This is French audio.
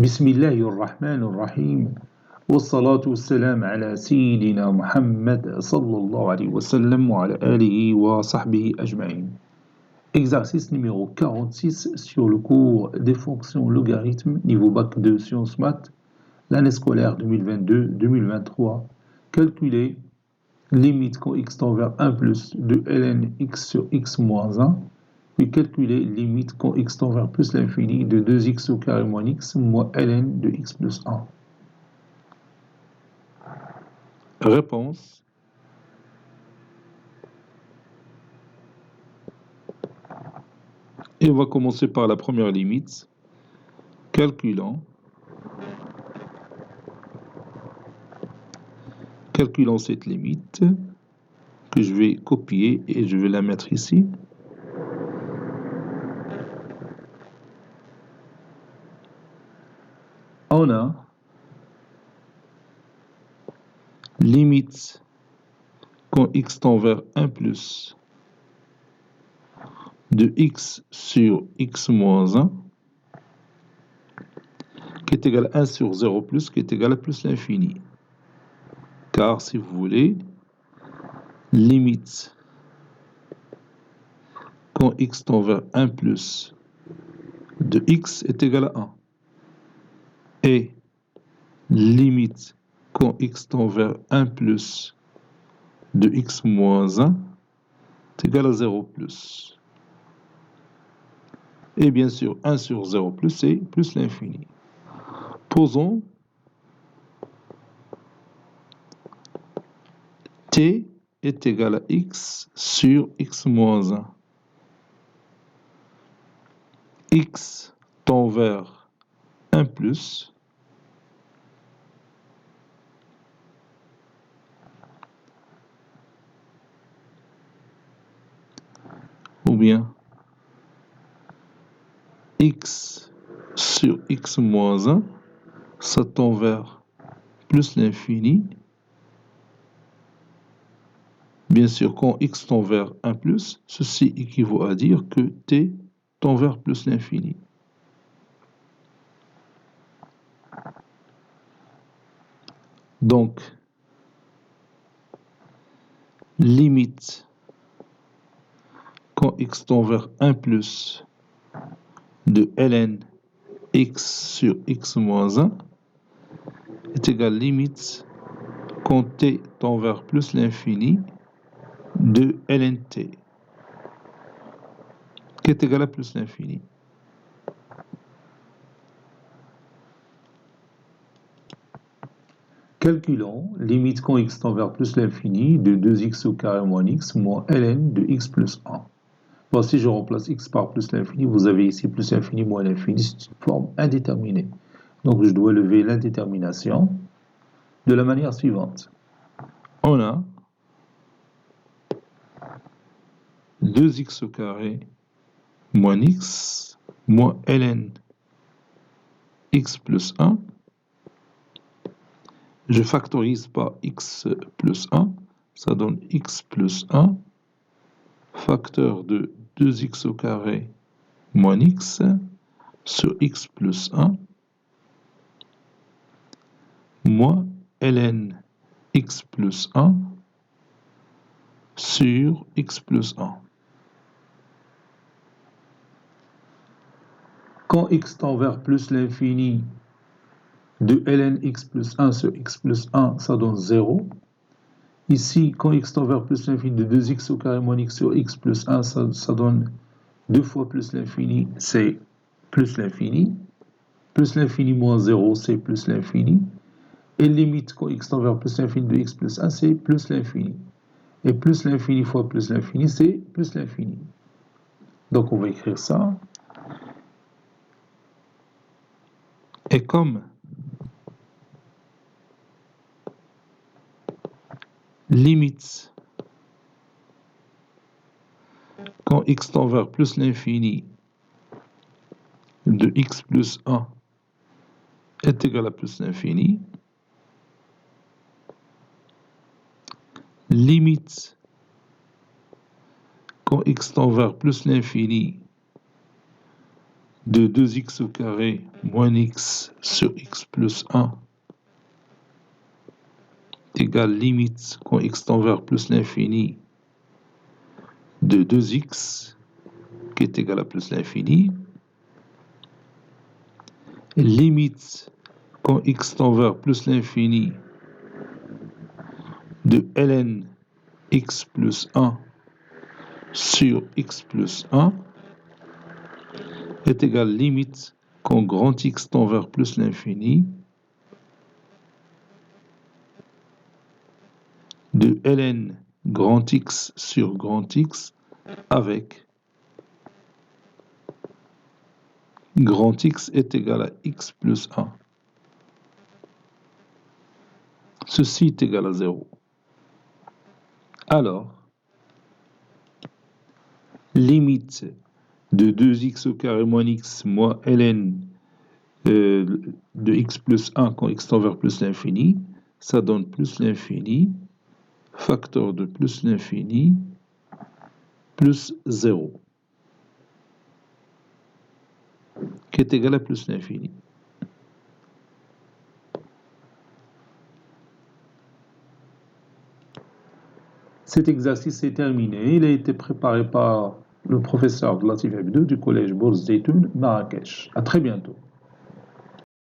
بسم الله الرحمن الرحيم والصلاة والسلام على سيدنا محمد صلى الله عليه وسلم وعلى آله وصحبه أجمعين. Exercice numéro 46 sur le cours des fonctions logarithmes niveau bac de sciences maths, l'année scolaire 2022-2023. Calculer limite quand x tend vers 1 plus de ln x sur x moins 1. Puis calculer limite quand x tend vers plus l'infini de 2x au carré moins x moins ln de x plus 1. Réponse. Et on va commencer par la première limite. Calculant cette limite que je vais copier et je vais la mettre ici. On a limite quand x tend vers 1 plus de x sur x moins 1 qui est égal à 1 sur 0 plus qui est égal à plus l'infini. Car si vous voulez, limite quand x tend vers 1 plus de x est égal à 1. Et limite quand x tend vers 1 plus de x moins 1 est égal à 0 plus. Et bien sûr, 1 sur 0 plus, c'est plus l'infini. Posons t est égal à x sur x moins 1. X tend vers 1 plus ou bien x sur x moins 1, ça tend vers plus l'infini. Bien sûr, quand x tend vers 1 plus, ceci équivaut à dire que t tend vers plus l'infini. Donc, limite quand x tend vers 1 plus de ln x sur x moins 1 est égal limite quand t tend vers plus l'infini de ln t qui est égal à plus l'infini. Calculons limite quand x tend vers plus l'infini de 2x au carré moins x moins ln de x plus 1. Bon, si je remplace x par plus l'infini, vous avez ici plus l'infini moins l'infini, c'est une forme indéterminée. Donc je dois lever l'indétermination de la manière suivante. On a 2x au carré moins x moins ln x plus 1. Je factorise par x plus 1, ça donne x plus 1, facteur de 2x au carré moins x sur x plus 1, moins ln x plus 1 sur x plus 1. Quand x tend vers plus l'infini de ln x plus 1 sur x plus 1, ça donne 0. Ici, quand x tend vers plus l'infini de 2x au carré moins x sur x plus 1, ça donne 2 fois plus l'infini, c'est plus l'infini. Plus l'infini moins 0, c'est plus l'infini. Et limite, quand x tend vers plus l'infini de x plus 1, c'est plus l'infini. Et plus l'infini fois plus l'infini, c'est plus l'infini. Donc on va écrire ça. Et comme limite quand x tend vers plus l'infini de x plus 1 est égal à plus l'infini, limite quand x tend vers plus l'infini de 2x au carré moins x sur x plus 1 égale limite quand x tend vers plus l'infini de 2x qui est égal à plus l'infini, limite quand x tend vers plus l'infini de ln x plus 1 sur x plus 1 est égal limite quand grand X tend vers plus l'infini de ln grand X sur grand X avec grand X est égal à X plus 1. Ceci est égal à 0. Alors, limite de 2x au carré moins x moins ln de x plus 1 quand x tend vers plus l'infini, ça donne plus l'infini, facteur de plus l'infini, plus 0, qui est égal à plus l'infini. Cet exercice est terminé. Il a été préparé par le professeur Latif Hebdo du collège Bourse Zeytoun, Marrakech. À très bientôt.